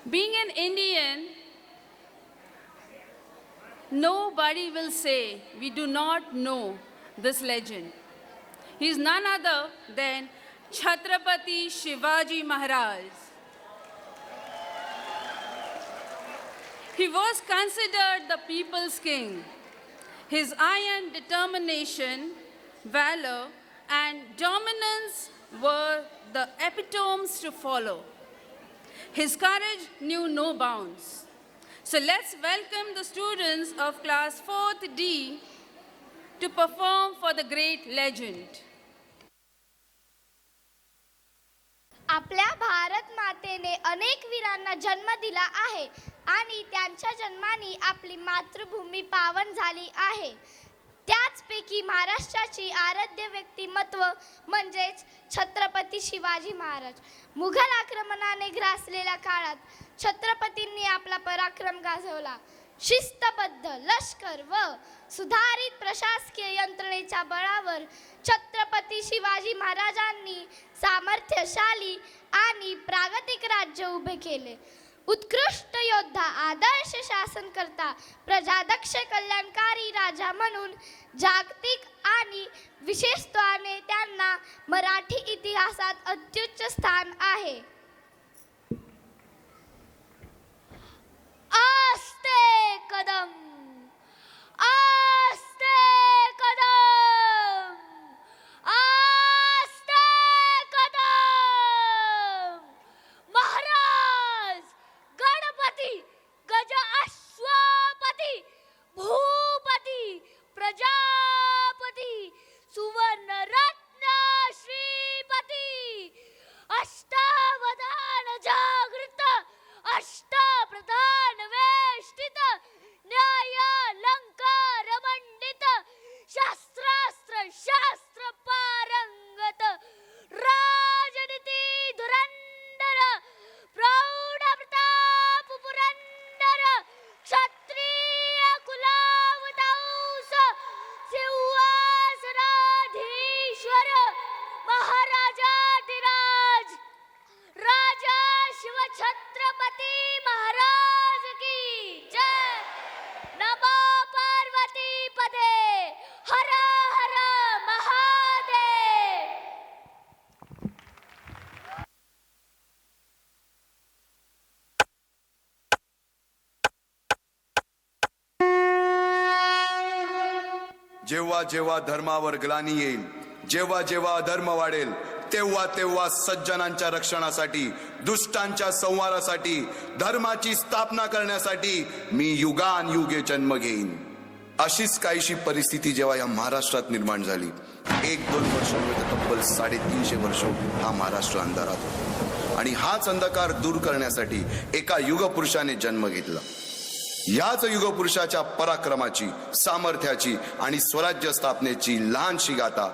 Being an Indian, nobody will say we do not know this legend. He is none other than Chhatrapati Shivaji Maharaj. He was considered the people's king. His iron determination, valor, and dominance were the epitomes to follow. His courage knew no bounds. So let's welcome the students of class 4th D to perform for the great legend. आपल्या भारत मातेने अनेक वीरांना जन्म दिला आहे आणि त्यांच्या जन्माने आपली मातृभूमी पावन झाली आहे. त्याचपैकी महाराष्ट्राची आराध्य व्यक्तिमत्व म्हणजेच छत्रपती शिवाजी महाराज. मुघल आक्रमणाने ग्रासलेल्या काळात छत्रपतींनी आपला पराक्रम गाजवला. शिस्तबद्ध लष्कर व सुधारित प्रशासकीय यंत्रणेच्या बळावर छत्रपती शिवाजी महाराजांनी सामर्थ्यशाली आणि प्रागतिक राज्य उभे केले. उत्कृष्ट योद्धा, आदर्श शासनकर्ता, प्रजादक्ष कल्याणकारी राजा म्हणून जागतिक आणि विशेषत्वाने त्यांना मराठी इतिहासात अत्युच्च स्थान आहे. आस्ते कदम, आस्ते कदम, आस्ते कदम. महाराज गणपती, गज अश्वपती, भूपती, प्रजापती, सुवर्ण रत्न श्रीपती, अष्टावधान जागृत, अष्टप्रधान वेष्टित, न्यायालंकार मंडित, शास्त्रास्त्र शास्त्र पारंगत, राजनीती धुरंधर, प्रौढ प्रताप पुरंदर, क्षत्रिय कुलावतांस, सिंहासनाधीश्वर, महाराजाधिराज, राजा शिवछत्रपती महाराज की जय. नमो पार्वती पदे, हर हर महादेव. जेव्हा जेव्हा धर्मावर ग्लानी येईल, जेव्हा जेव्हा अधर्म वाढेल, तेव्हा तेव्हा सज्जनांच्या रक्षणासाठी, दुष्टांच्या संहारासाठी, धर्माची स्थापना करण्यासाठी मी युगानयुगे जन्म घेईन. अशीच काहीशी परिस्थिती जेव्हा या महाराष्ट्रात निर्माण झाली. 1-2 वर्ष तब्बल 350 वर्ष हा महाराष्ट्र अंधारात होता आणि हाच अंधकार दूर करण्यासाठी एका युगपुरुषाने जन्म घेतला. याच युगपुरुषाच्या पराक्रमाची, सामर्थ्याची आणि स्वराज्य स्थापनेची लहानशी गाथा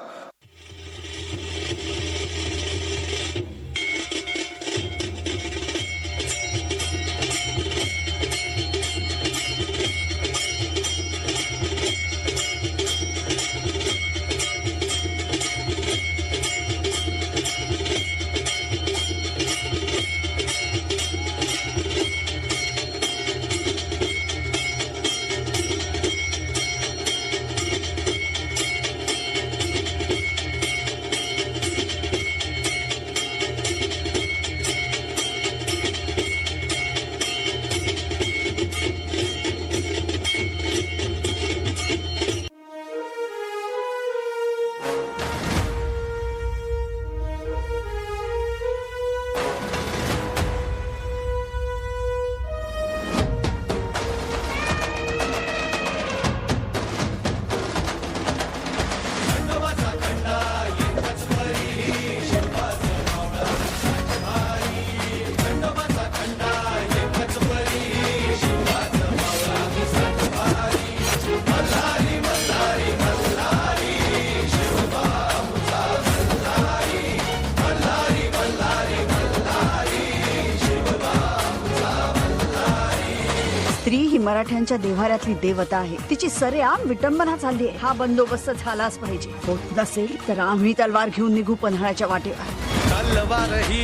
स्त्री ही मराठ्यांच्या देव्हाऱ्यातली देवता आहे. तिची सरेआम विटंबना चालली आहे. हा बंदोबस्त झालाच पाहिजे. होत नसेल तर आम्ही तलवार घेऊन निघू पन्हाळ्याच्या वाटेवर. तलवार ही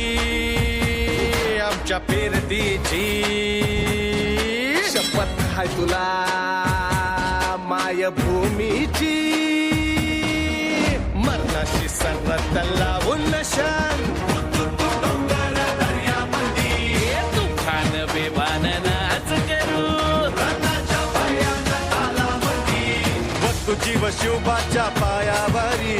आमच्या पेरतीची शपथ हाय तुला मायभूमीची मरणाशी सरत लावून नशान तुफान बेवान नाच करू बघ जीव शिवबाच्या पायावरी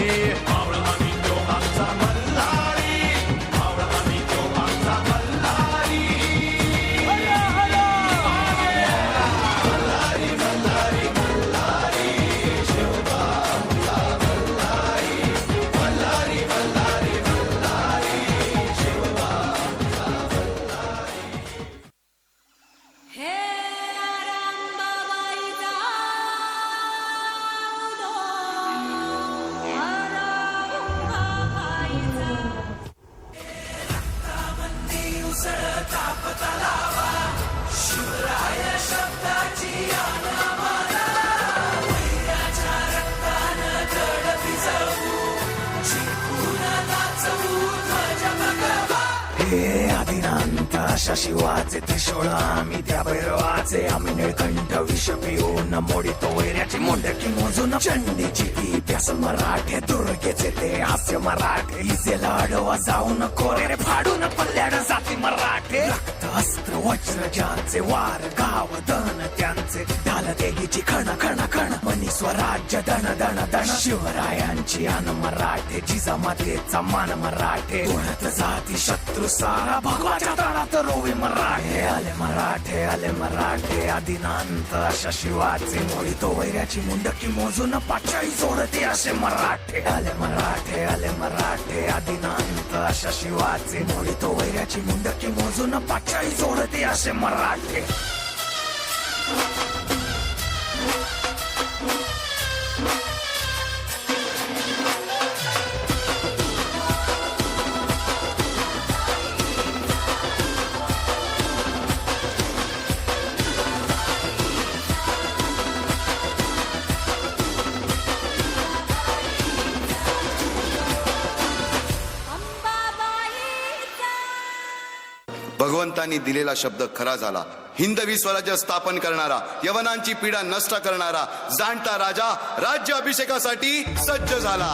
आदिनांत अशा शिवाचे त्रिशूळ आम्ही त्या भैरवाचे आम्ही निळकंठ विष पिऊन मोडितो वैऱ्याची मुंडकी मोजून चंडीची ती प्यासल मराठे दुर्गेचे ते हास्य मराठे इसे लाडवा जाऊन कोरे फाडून पल्ल्याड जाती मराठे रक्त अस्त्र वज्र ज्यांचे वार गाव दन त्यांचे ढाल देगीची खण खण खण मनी स्वराज्य दण दण दण शिवरायांची अन मराठे जिजामातेचा मान मराठे कोणत जाती शत्रू सारा भगवाच्या तळात रोवे मराठे आले मराठे आदिनांत अशा शिवाचे मोडितो वैऱ्याची मुंडकी मोजून पाचाई सोडते असे मराठे आले मराठे आदिनांत अशा शिवाचे मोडितो वैऱ्याची मुंडकी मोजून पाचाई सोडते असे मराठे भगवंतांनी दिलेला शब्द खरा झाला. हिंदवी स्वराज्य स्थापन करणारा, यवनांची पीडा नष्ट करणारा जाणता राजा राज्य अभिषेकासाठी सज्ज झाला.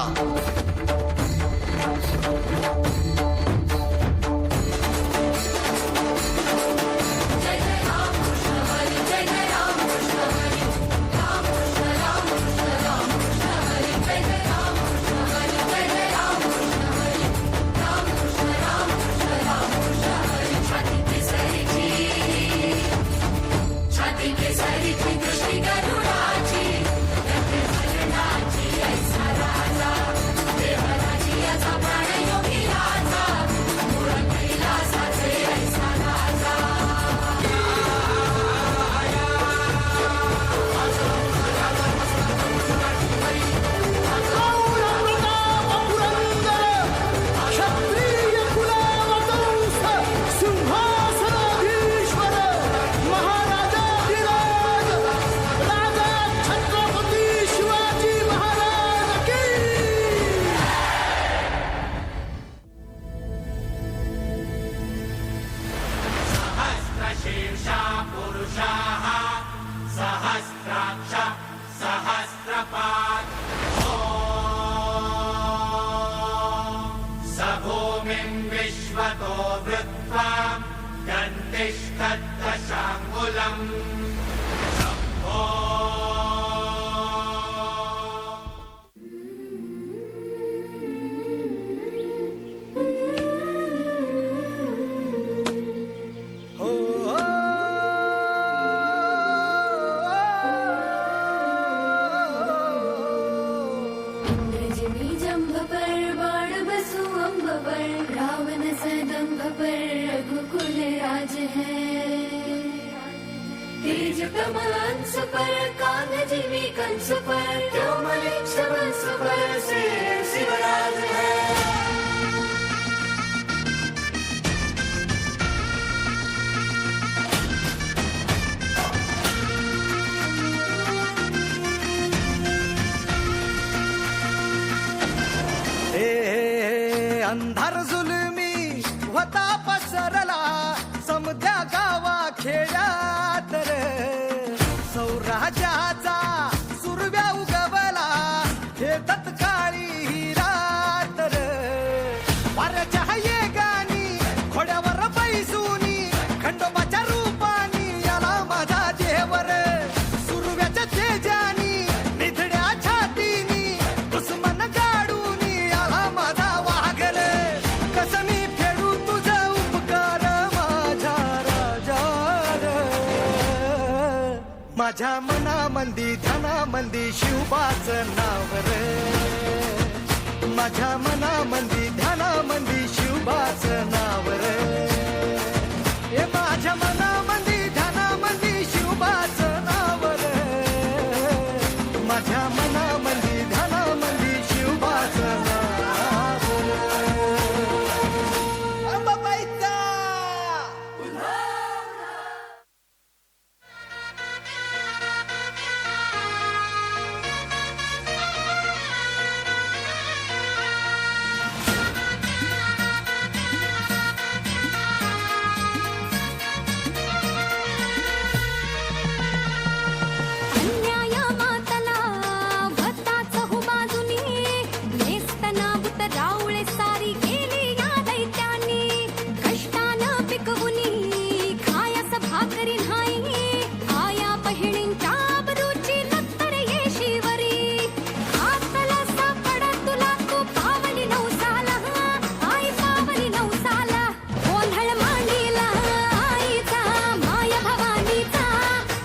अंधार जुलमी होता पसरला माझ्या मनामंदी ध्यानामंदी शिवबाचं नाव रे, माझ्या मनामंदी ध्यानामंदी शिवबाचं नाव रे, हे माझ्या मनामंदी ध्यानामंदी शिवबाचं नाव रे, माझ्या मनामंदी ध्यानामंदी शिवबाचं नाव रे. अंबाबाईचा अन्याया मातला भक्ताच हो बाजूनी नेस्तना बुत रावळे सारी गेली या दैत्यानी कष्टानं पिकवुनी खायास भाकरी नाही आया बहिणींच्या आबरूची लत्तर येशीवरी हातला सापड तुला तू पावली नवसाला आई पावली नवसाला गोंधळ मांडीला आईचा माया भवानीचा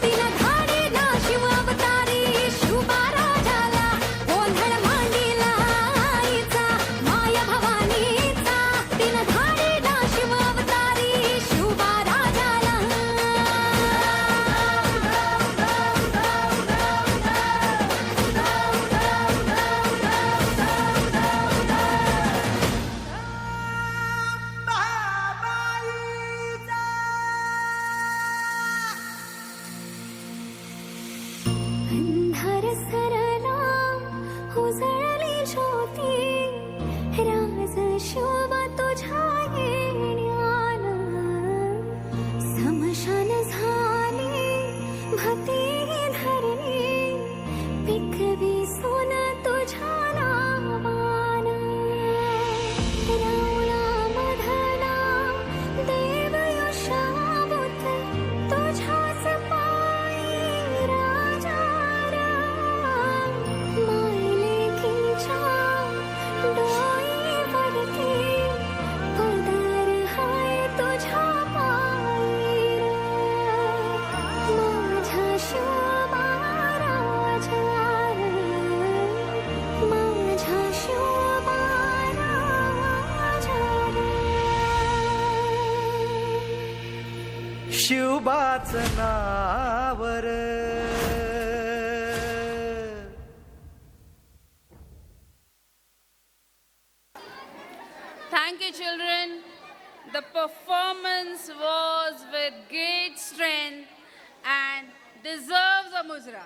तिला धाडी ना शिव अवतारी शिवबा राजाला गोंधळ मांडीला आईचा माया भवानीचा तिला धाडी ना शिव अवतारी शिवबा राजाला अंधार सरला उजळली ज्योती राज शोभा तुझ्या येण्यानं समशान झाली भती धरणी पिकवी सोन तुझ्या नावानं रावळा मधला देव यशावत तुझ्याच पायी राजा मायलेकीच्या डोईवरती पदर हाय तुझ्या पायी माझ्या शोभा राजा माझ्या शोभा राजा शिवबाचं नाव रे. Thank you, children. The performance was with great strength and deserves a muzra.